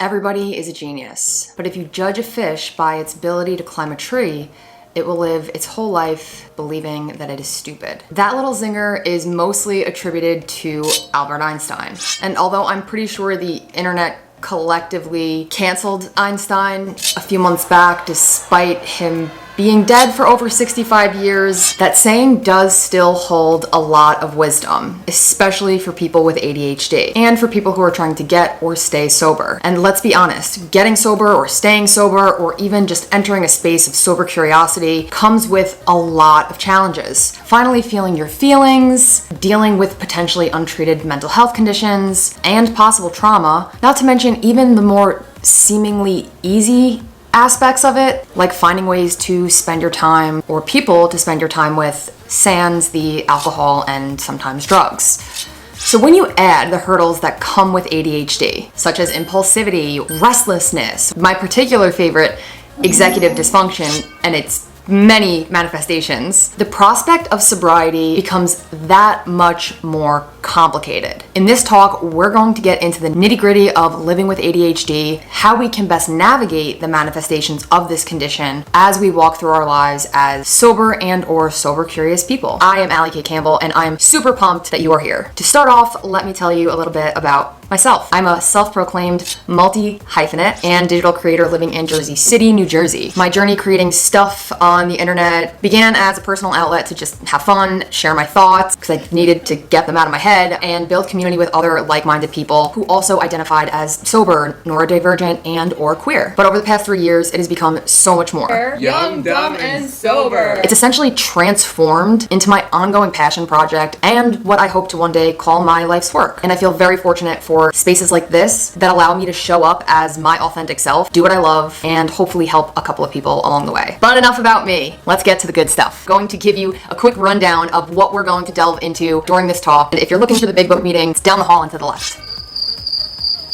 Everybody is a genius, but if you judge a fish by its ability to climb a tree, it will live its whole life believing that it is stupid. That little zinger is mostly attributed to Albert Einstein. And although I'm pretty sure the internet collectively canceled Einstein a few months back despite him being dead for over 65 years, that saying does still hold a lot of wisdom, especially for people with ADHD and for people who are trying to get or stay sober. And let's be honest, getting sober or staying sober or even just entering a space of sober curiosity comes with a lot of challenges. Finally feeling your feelings, dealing with potentially untreated mental health conditions and possible trauma, not to mention even the more seemingly easy aspects of it, like finding ways to spend your time or people to spend your time with, sans the alcohol and sometimes drugs. So when you add the hurdles that come with ADHD, such as impulsivity, restlessness, my particular favorite, executive dysfunction, and its many manifestations, the prospect of sobriety becomes that much more complicated. In this talk, we're going to get into the nitty-gritty of living with ADHD, how we can best navigate the manifestations of this condition as we walk through our lives as sober and or sober curious people. I am Allie K. Campbell, and I am super pumped that you are here. To start off, let me tell you a little bit about myself. I'm a self-proclaimed multi-hyphenate and digital creator living in Jersey City, New Jersey. My journey creating stuff on the internet began as a personal outlet to just have fun, share my thoughts, because I needed to get them out of my head, and build community with other like-minded people who also identified as sober, neurodivergent, and or queer. But over the past 3 years, it has become so much more. Young, dumb, and sober. It's essentially transformed into my ongoing passion project and what I hope to one day call my life's work. And I feel very fortunate for spaces like this that allow me to show up as my authentic self, do what I love, and hopefully help a couple of people along the way. But enough about me. Let's get to the good stuff. I'm going to give you a quick rundown of what we're going to delve into during this talk. And if you're looking for the big book meeting, it's down the hall and to the left.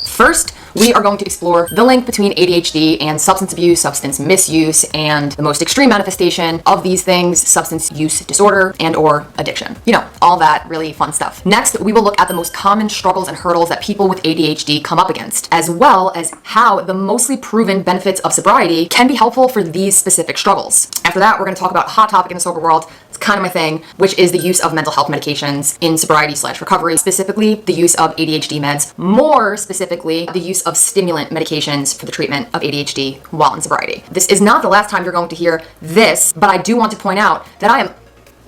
First, we are going to explore the link between ADHD and substance abuse, substance misuse, and the most extreme manifestation of these things, substance use disorder and or addiction. You know, all that really fun stuff. Next, we will look at the most common struggles and hurdles that people with ADHD come up against, as well as how the mostly proven benefits of sobriety can be helpful for these specific struggles. After that, we're going to talk about a hot topic in the sober world. It's kind of my thing, which is the use of mental health medications in sobriety/recovery, specifically the use of ADHD meds, more specifically the use of stimulant medications for the treatment of ADHD while in sobriety. This is not the last time you're going to hear this, but I do want to point out that I am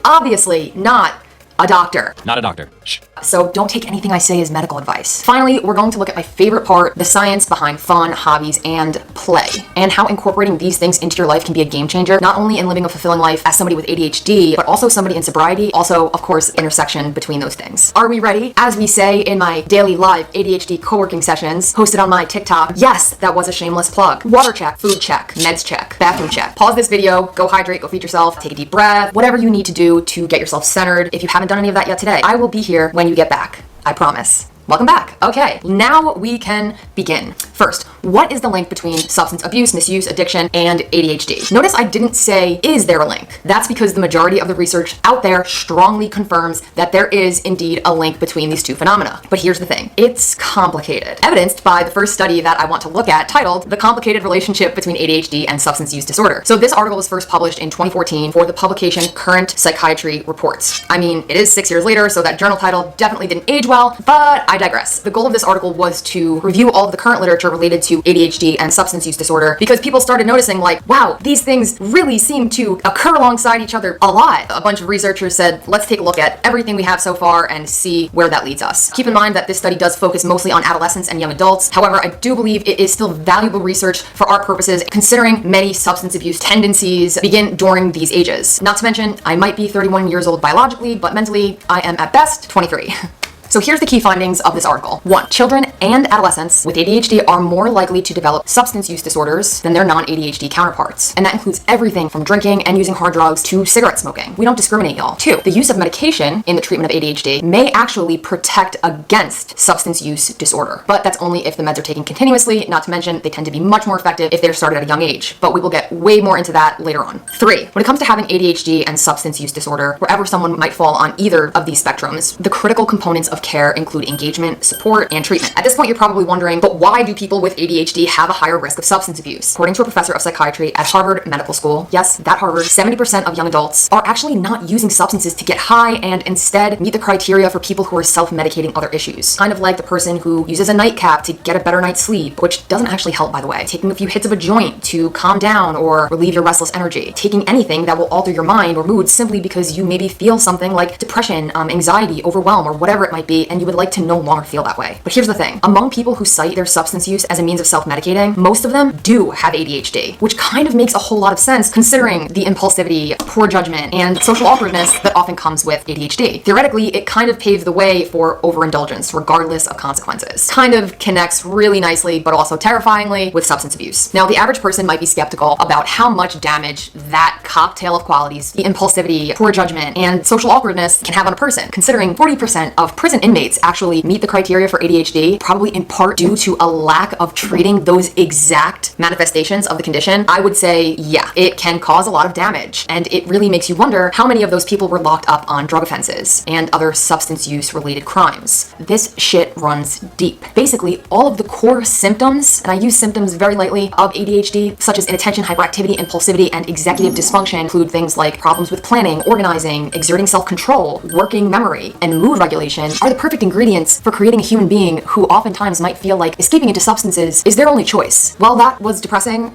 obviously not a doctor. Not a doctor. Shh. So don't take anything I say as medical advice. Finally, we're going to look at my favorite part, the science behind fun, hobbies, and play, and how incorporating these things into your life can be a game changer, not only in living a fulfilling life as somebody with ADHD, but also somebody in sobriety, also, of course, intersection between those things. Are we ready? As we say in my daily live ADHD co-working sessions hosted on my TikTok, yes, that was a shameless plug. Water check, food check, meds check, bathroom check. Pause this video, go hydrate, go feed yourself, take a deep breath, whatever you need to do to get yourself centered. If you haven't done any of that yet today, I will be here when you get back. I promise. Welcome back. Okay, now we can begin. First, what is the link between substance abuse, misuse, addiction, and ADHD? Notice I didn't say, is there a link? That's because the majority of the research out there strongly confirms that there is indeed a link between these two phenomena. But here's the thing, it's complicated. Evidenced by the first study that I want to look at, titled The Complicated Relationship Between ADHD and Substance Use Disorder. So this article was first published in 2014 for the publication Current Psychiatry Reports. I mean, it is 6 years later, so that journal title definitely didn't age well, but I digress. The goal of this article was to review all of the current literature related to ADHD and substance use disorder because people started noticing like, wow, these things really seem to occur alongside each other a lot. A bunch of researchers said, let's take a look at everything we have so far and see where that leads us. Keep in mind that this study does focus mostly on adolescents and young adults. However, I do believe it is still valuable research for our purposes, considering many substance abuse tendencies begin during these ages. Not to mention, I might be 31 years old biologically, but mentally, I am at best 23. So here's the key findings of this article. 1. Children and adolescents with ADHD are more likely to develop substance use disorders than their non-ADHD counterparts. And that includes everything from drinking and using hard drugs to cigarette smoking. We don't discriminate, y'all. 2. The use of medication in the treatment of ADHD may actually protect against substance use disorder. But that's only if the meds are taken continuously, not to mention they tend to be much more effective if they're started at a young age. But we will get way more into that later on. 3. When it comes to having ADHD and substance use disorder, wherever someone might fall on either of these spectrums, the critical components of of care include engagement, support, and treatment. At this point, you're probably wondering, but why do people with ADHD have a higher risk of substance abuse? According to a professor of psychiatry at Harvard Medical School, yes, that Harvard, 70% of young adults are actually not using substances to get high and instead meet the criteria for people who are self-medicating other issues. Kind of like the person who uses a nightcap to get a better night's sleep, which doesn't actually help, by the way. Taking a few hits of a joint to calm down or relieve your restless energy. Taking anything that will alter your mind or mood simply because you maybe feel something like depression, anxiety, overwhelm, or whatever it might be, and you would like to no longer feel that way. But here's the thing. Among people who cite their substance use as a means of self-medicating, most of them do have ADHD, which kind of makes a whole lot of sense considering the impulsivity, poor judgment, and social awkwardness that often comes with ADHD. Theoretically, it kind of paves the way for overindulgence, regardless of consequences. Kind of connects really nicely, but also terrifyingly, with substance abuse. Now, the average person might be skeptical about how much damage that cocktail of qualities, the impulsivity, poor judgment, and social awkwardness can have on a person, considering 40% of prison inmates actually meet the criteria for ADHD, probably in part due to a lack of treating those exact manifestations of the condition. I would say, yeah, it can cause a lot of damage, and it really makes you wonder how many of those people were locked up on drug offenses and other substance use related crimes. This shit runs deep. Basically, all of the core symptoms, and I use symptoms very lightly, of ADHD, such as inattention, hyperactivity, impulsivity, and executive dysfunction, include things like problems with planning, organizing, exerting self-control, working memory, and mood regulation, are the perfect ingredients for creating a human being who oftentimes might feel like escaping into substances is their only choice. Well, that was depressing.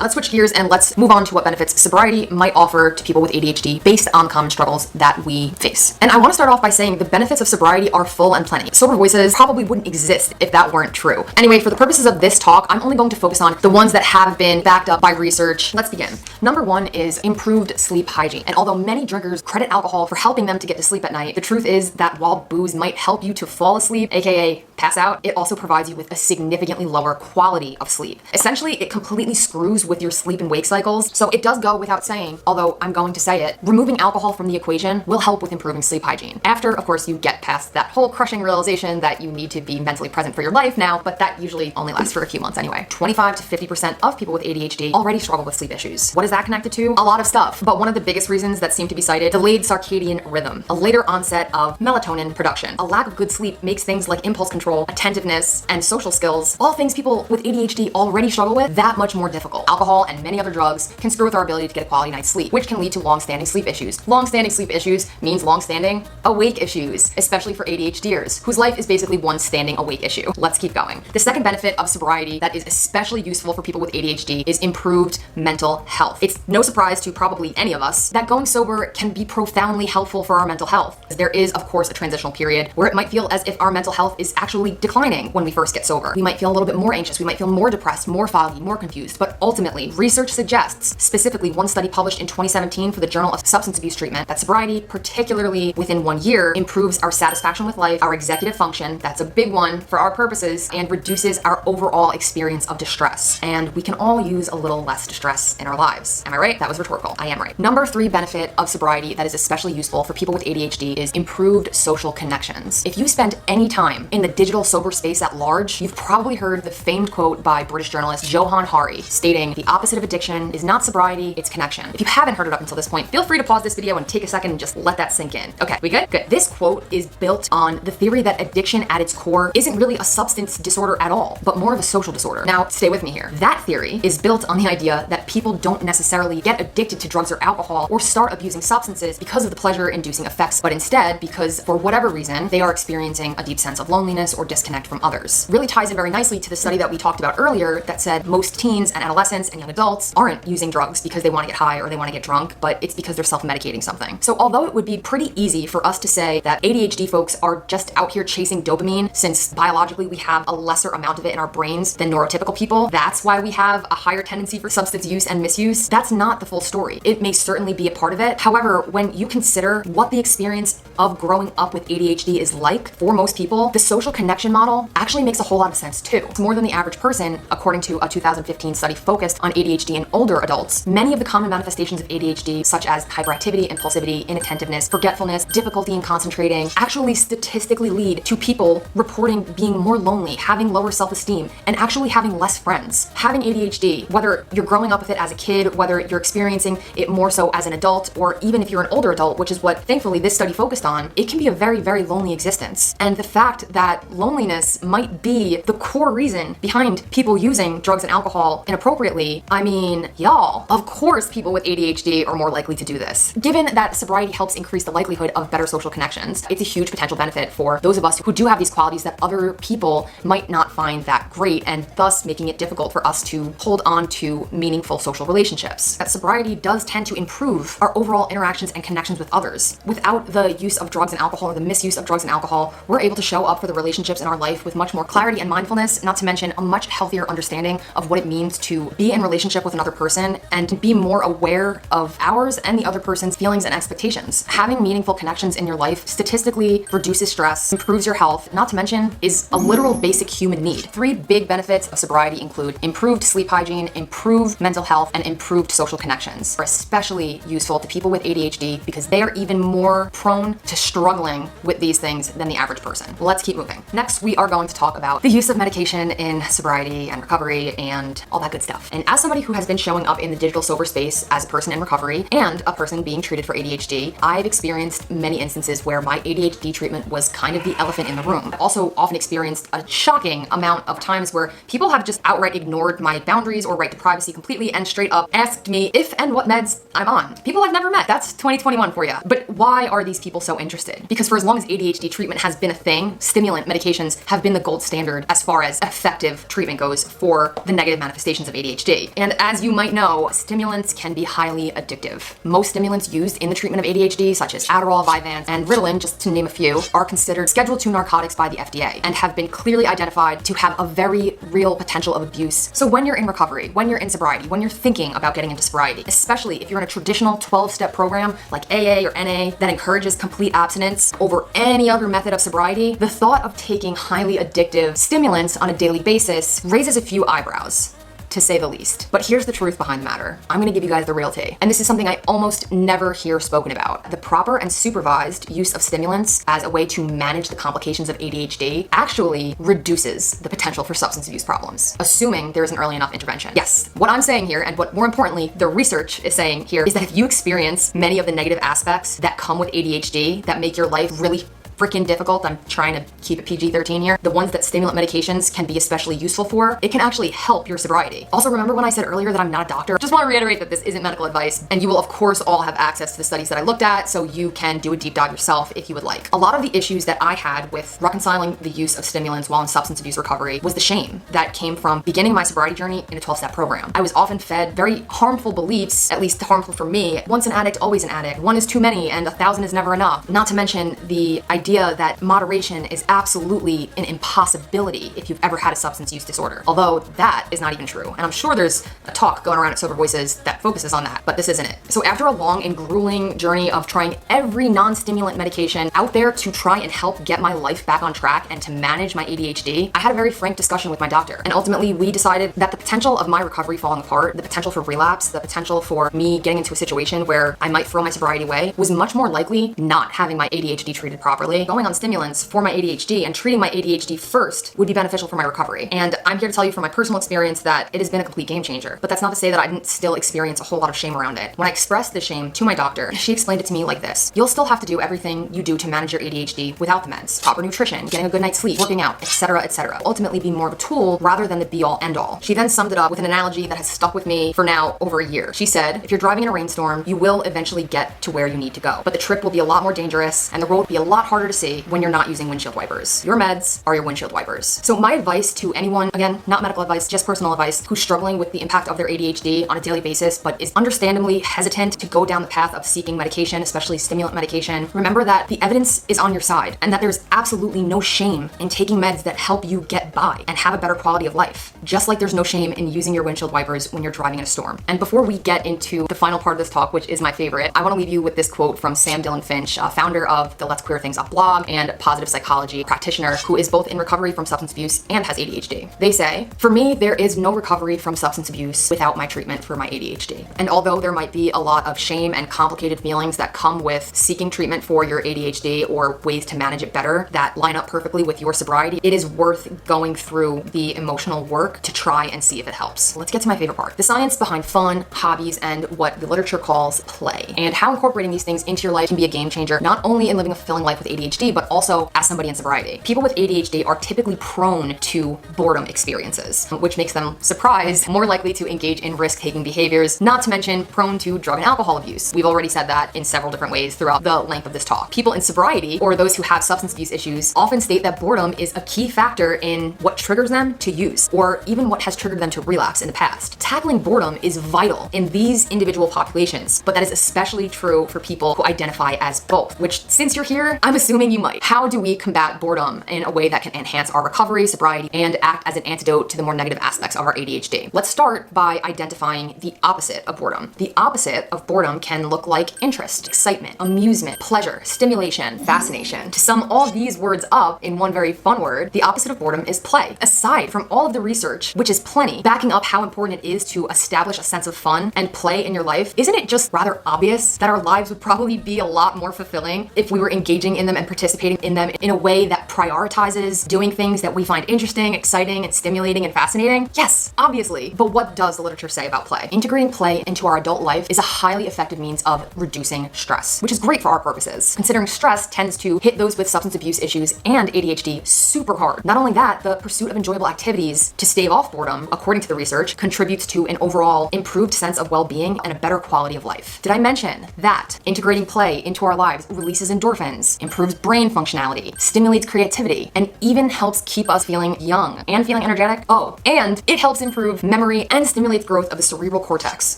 Let's switch gears and let's move on to what benefits sobriety might offer to people with ADHD based on common struggles that we face. And I want to start off by saying the benefits of sobriety are full and plenty. Sober voices probably wouldn't exist if that weren't true. Anyway, for the purposes of this talk, I'm only going to focus on the ones that have been backed up by research. Let's begin. Number one is improved sleep hygiene. And although many drinkers credit alcohol for helping them to get to sleep at night, the truth is that while booze might help you to fall asleep, aka pass out, it also provides you with a significantly lower quality of sleep. Essentially, it completely screws with your sleep and wake cycles, so it does go without saying, although I'm going to say it, removing alcohol from the equation will help with improving sleep hygiene. After, of course, you get past that whole crushing realization that you need to be mentally present for your life now, but that usually only lasts for a few months anyway. 25 to 50% of people with ADHD already struggle with sleep issues. What is that connected to? A lot of stuff, but one of the biggest reasons that seem to be cited, delayed circadian rhythm, a later onset of melatonin production. A lack of good sleep makes things like impulse control, attentiveness, and social skills, all things people with ADHD already struggle with, that much more difficult. Alcohol and many other drugs can screw with our ability to get a quality night's sleep, which can lead to long-standing sleep issues. Long-standing sleep issues means long-standing awake issues, especially for ADHDers, whose life is basically one standing awake issue. Let's keep going. The second benefit of sobriety that is especially useful for people with ADHD is improved mental health. It's no surprise to probably any of us that going sober can be profoundly helpful for our mental health. There is, of course, a transitional period where it might feel as if our mental health is actually declining when we first get sober. We might feel a little bit more anxious, we might feel more depressed, more foggy, more confused, but ultimately, research suggests, specifically one study published in 2017 for the Journal of Substance Abuse Treatment, that sobriety, particularly within 1 year, improves our satisfaction with life, our executive function, that's a big one for our purposes, and reduces our overall experience of distress. And we can all use a little less distress in our lives. Am I right? That was rhetorical. I am right. Number 3 benefit of sobriety that is especially useful for people with ADHD is improved social connections. If you spend any time in the digital sober space at large, you've probably heard the famed quote by British journalist Johann Hari stating, "The opposite of addiction is not sobriety, it's connection." If you haven't heard it up until this point, feel free to pause this video and take a second and just let that sink in. Okay, we good? Good. This quote is built on the theory that addiction at its core isn't really a substance disorder at all, but more of a social disorder. Now, stay with me here. That theory is built on the idea that people don't necessarily get addicted to drugs or alcohol or start abusing substances because of the pleasure-inducing effects, but instead because, for whatever reason, they are experiencing a deep sense of loneliness or disconnect from others. Really ties in very nicely to the study that we talked about earlier that said most teens and adolescents and young adults aren't using drugs because they want to get high or they want to get drunk, but it's because they're self-medicating something. So although it would be pretty easy for us to say that ADHD folks are just out here chasing dopamine, since biologically we have a lesser amount of it in our brains than neurotypical people, that's why we have a higher tendency for substance use and misuse, that's not the full story. It may certainly be a part of it. However, when you consider what the experience of growing up with ADHD is like for most people, the social connection model actually makes a whole lot of sense too. It's more than the average person, according to a 2015 study focused on ADHD in older adults. Many of the common manifestations of ADHD, such as hyperactivity, impulsivity, inattentiveness, forgetfulness, difficulty in concentrating, actually statistically lead to people people reporting being more lonely, having lower self-esteem, and actually having less friends. Having ADHD, whether you're growing up with it as a kid, whether you're experiencing it more so as an adult, or even if you're an older adult, which is what thankfully this study focused on, it can be a very, very lonely existence. And the fact that loneliness might be the core reason behind people using drugs and alcohol inappropriately, I mean, y'all, of course people with ADHD are more likely to do this. Given that sobriety helps increase the likelihood of better social connections, it's a huge potential benefit for those of us who do have these qualities that other people might not find that great, and thus making it difficult for us to hold on to meaningful social relationships. That sobriety does tend to improve our overall interactions and connections with others. Without the use of drugs and alcohol, or the misuse of drugs and alcohol, we're able to show up for the relationships in our life with much more clarity and mindfulness, not to mention a much healthier understanding of what it means to be in relationship with another person and to be more aware of ours and the other person's feelings and expectations. Having meaningful connections in your life statistically reduces stress, improves your health, not to mention is a literal basic human need. 3 big benefits of sobriety include improved sleep hygiene, improved mental health, and improved social connections. Are especially useful to people with ADHD because they are even more prone to struggling with these things than the average person. Let's keep moving. Next, we are going to talk about the use of medication in sobriety and recovery and all that good stuff. And as somebody who has been showing up in the digital sober space as a person in recovery and a person being treated for ADHD, I've experienced many instances where my ADHD treatment was kind of the elephant in the room. I've also often experienced a shocking amount of times where people have just outright ignored my boundaries or right to privacy completely and straight up asked me if and what meds I'm on. People I've never met. That's 2021 for you. But why are these people so interested? Because for as long as ADHD treatment has been a thing, stimulant medications have been the gold standard as far as effective treatment goes for the negative manifestations of ADHD. And as you might know, stimulants can be highly addictive. Most stimulants used in the treatment of ADHD, such as Adderall, Vyvanse, and Ritalin, just to name a few, are considered Schedule II narcotics by the FDA and have been clearly identified to have a very real potential of abuse. So when you're in recovery, when you're in sobriety, when you're thinking about getting into sobriety, especially if you're in a traditional 12-step program like AA or NA that encourages complete abstinence over any other method of sobriety, the thought of taking highly addictive stimulants on a daily basis raises a few eyebrows, to say the least. But here's the truth behind the matter. I'm gonna give you guys the real tea. And this is something I almost never hear spoken about. The proper and supervised use of stimulants as a way to manage the complications of ADHD actually reduces the potential for substance abuse problems, assuming there is an early enough intervention. Yes, what I'm saying here, and what more importantly, the research is saying here, is that if you experience many of the negative aspects that come with ADHD that make your life really freaking difficult, I'm trying to keep it PG-13 here, the ones that stimulant medications can be especially useful for, it can actually help your sobriety. Also, remember when I said earlier that I'm not a doctor? Just want to reiterate that this isn't medical advice, and you will of course all have access to the studies that I looked at, so you can do a deep dive yourself if you would like. A lot of the issues that I had with reconciling the use of stimulants while in substance abuse recovery was the shame that came from beginning my sobriety journey in a 12-step program. I was often fed very harmful beliefs, at least harmful for me. Once an addict, always an addict. One is too many and 1,000 is never enough. Not to mention the idea that moderation is absolutely an impossibility if you've ever had a substance use disorder. Although that is not even true. And I'm sure there's a talk going around at Sober Voices that focuses on that, but this isn't it. So after a long and grueling journey of trying every non-stimulant medication out there to try and help get my life back on track and to manage my ADHD, I had a very frank discussion with my doctor. And ultimately we decided that the potential of my recovery falling apart, the potential for relapse, the potential for me getting into a situation where I might throw my sobriety away was much more likely not having my ADHD treated properly. Going on stimulants for my ADHD and treating my ADHD first would be beneficial for my recovery. And I'm here to tell you from my personal experience that it has been a complete game changer. But that's not to say that I didn't still experience a whole lot of shame around it. When I expressed the shame to my doctor, she explained it to me like this: you'll still have to do everything you do to manage your ADHD without the meds. Proper nutrition, getting a good night's sleep, working out, etc., etc. Ultimately be more of a tool rather than the be-all end-all. She then summed it up with an analogy that has stuck with me for now over a year. She said, if you're driving in a rainstorm, you will eventually get to where you need to go. But the trip will be a lot more dangerous and the road will be a lot harder to see when you're not using windshield wipers. Your meds are your windshield wipers. So my advice to anyone, again, not medical advice, just personal advice, who's struggling with the impact of their ADHD on a daily basis, but is understandably hesitant to go down the path of seeking medication, especially stimulant medication, remember that the evidence is on your side and that there's absolutely no shame in taking meds that help you get by and have a better quality of life. Just like there's no shame in using your windshield wipers when you're driving in a storm. And before we get into the final part of this talk, which is my favorite, I want to leave you with this quote from Sam Dillon Finch, founder of the Let's Queer Things Up blog. blog and positive psychology practitioner who is both in recovery from substance abuse and has ADHD. They say, "For me, there is no recovery from substance abuse without my treatment for my ADHD. And although there might be a lot of shame and complicated feelings that come with seeking treatment for your ADHD or ways to manage it better that line up perfectly with your sobriety, it is worth going through the emotional work to try and see if it helps." Let's get to my favorite part. The science behind fun, hobbies, and what the literature calls play, and how incorporating these things into your life can be a game changer, not only in living a fulfilling life with ADHD, but also as somebody in sobriety. People with ADHD are typically prone to boredom experiences, which makes them surprised, more likely to engage in risk-taking behaviors, not to mention prone to drug and alcohol abuse. We've already said that in several different ways throughout the length of this talk. People in sobriety, or those who have substance abuse issues, often state that boredom is a key factor in what triggers them to use, or even what has triggered them to relapse in the past. Tackling boredom is vital in these individual populations, but that is especially true for people who identify as both, which, since you're here, I'm assuming you might. How do we combat boredom in a way that can enhance our recovery, sobriety, and act as an antidote to the more negative aspects of our ADHD? Let's start by identifying the opposite of boredom. The opposite of boredom can look like interest, excitement, amusement, pleasure, stimulation, fascination. To sum all these words up in one very fun word, the opposite of boredom is play. Aside from all of the research, which is plenty, backing up how important it is to establish a sense of fun and play in your life, isn't it just rather obvious that our lives would probably be a lot more fulfilling if we were engaging in them and participating in them in a way that prioritizes doing things that we find interesting, exciting, and stimulating and fascinating? Yes, obviously. But what does the literature say about play? Integrating play into our adult life is a highly effective means of reducing stress, which is great for our purposes, considering stress tends to hit those with substance abuse issues and ADHD super hard. Not only that, the pursuit of enjoyable activities to stave off boredom, according to the research, contributes to an overall improved sense of well-being and a better quality of life. Did I mention that integrating play into our lives releases endorphins, improves brain functionality, stimulates creativity, and even helps keep us feeling young and feeling energetic? Oh, and it helps improve memory and stimulates growth of the cerebral cortex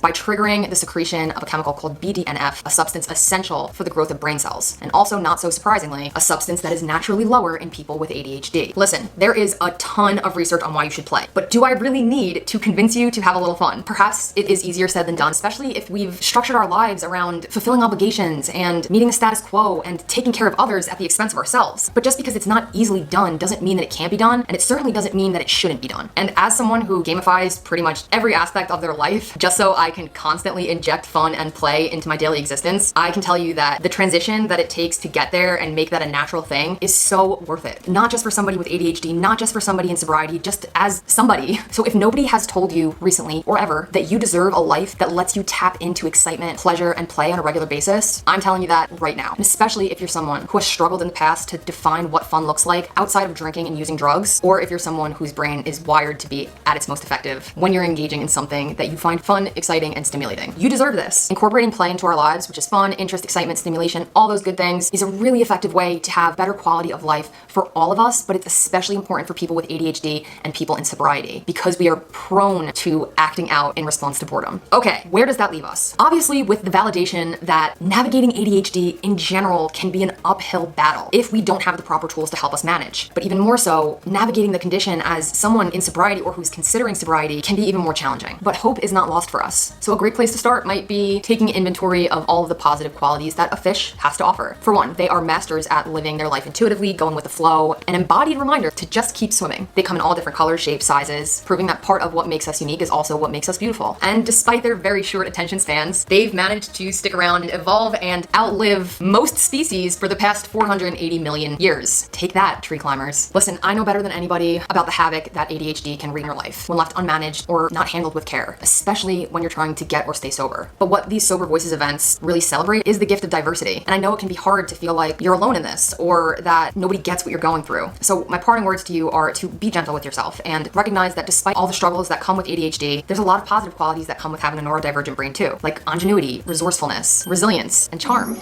by triggering the secretion of a chemical called BDNF, a substance essential for the growth of brain cells, and also, not so surprisingly, a substance that is naturally lower in people with ADHD. Listen, there is a ton of research on why you should play, but do I really need to convince you to have a little fun? Perhaps it is easier said than done, especially if we've structured our lives around fulfilling obligations and meeting the status quo and taking care of others at the expense of ourselves. But just because it's not easily done doesn't mean that it can't be done, and it certainly doesn't mean that it shouldn't be done. And as someone who gamifies pretty much every aspect of their life just so I can constantly inject fun and play into my daily existence, I can tell you that the transition that it takes to get there and make that a natural thing is so worth it. Not just for somebody with ADHD, not just for somebody in sobriety, just as somebody. So if nobody has told you recently or ever that you deserve a life that lets you tap into excitement, pleasure, and play on a regular basis, I'm telling you that right now. And especially if you're someone who has struggled in the past to define what fun looks like outside of drinking and using drugs, or if you're someone whose brain is wired to be at its most effective when you're engaging in something that you find fun, exciting, and stimulating. You deserve this. Incorporating play into our lives, which is fun, interest, excitement, stimulation, all those good things, is a really effective way to have better quality of life for all of us, but it's especially important for people with ADHD and people in sobriety because we are prone to acting out in response to boredom. Okay, where does that leave us? Obviously, with the validation that navigating ADHD in general can be an uphill battle if we don't have the proper tools to help us manage. But even more so, navigating the condition as someone in sobriety or who's considering sobriety can be even more challenging. But hope is not lost for us. So a great place to start might be taking inventory of all of the positive qualities that a fish has to offer. For one, they are masters at living their life intuitively, going with the flow, an embodied reminder to just keep swimming. They come in all different colors, shapes, sizes, proving that part of what makes us unique is also what makes us beautiful. And despite their very short attention spans, they've managed to stick around and evolve and outlive most species for the past 480 million years. Take that, tree climbers. Listen, I know better than anybody about the havoc that ADHD can wreak in your life when left unmanaged or not handled with care, especially when you're trying to get or stay sober. But what these Sober Voices events really celebrate is the gift of diversity. And I know it can be hard to feel like you're alone in this or that nobody gets what you're going through. So my parting words to you are to be gentle with yourself and recognize that despite all the struggles that come with ADHD, there's a lot of positive qualities that come with having a neurodivergent brain too, like ingenuity, resourcefulness, resilience, and charm.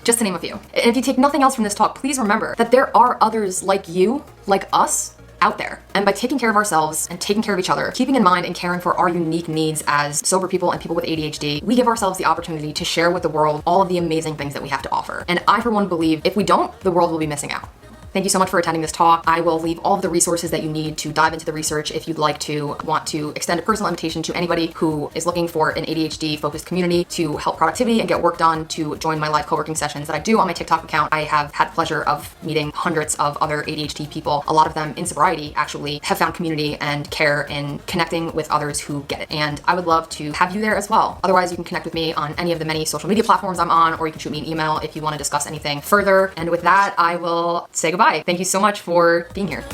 Just to name a few. And if you take nothing else from this talk, please remember that there are others like you, like us, out there. And by taking care of ourselves and taking care of each other, keeping in mind and caring for our unique needs as sober people and people with ADHD, we give ourselves the opportunity to share with the world all of the amazing things that we have to offer. And I, for one, believe if we don't, the world will be missing out. Thank you so much for attending this talk. I will leave all of the resources that you need to dive into the research if you'd like to want to extend a personal invitation to anybody who is looking for an ADHD focused community to help productivity and get work done, to join my live co-working sessions that I do on my TikTok account. I have had the pleasure of meeting hundreds of other ADHD people. A lot of them in sobriety actually have found community and care in connecting with others who get it. And I would love to have you there as well. Otherwise, you can connect with me on any of the many social media platforms I'm on, or you can shoot me an email if you want to discuss anything further. And with that, I will say goodbye. Thank you so much for being here.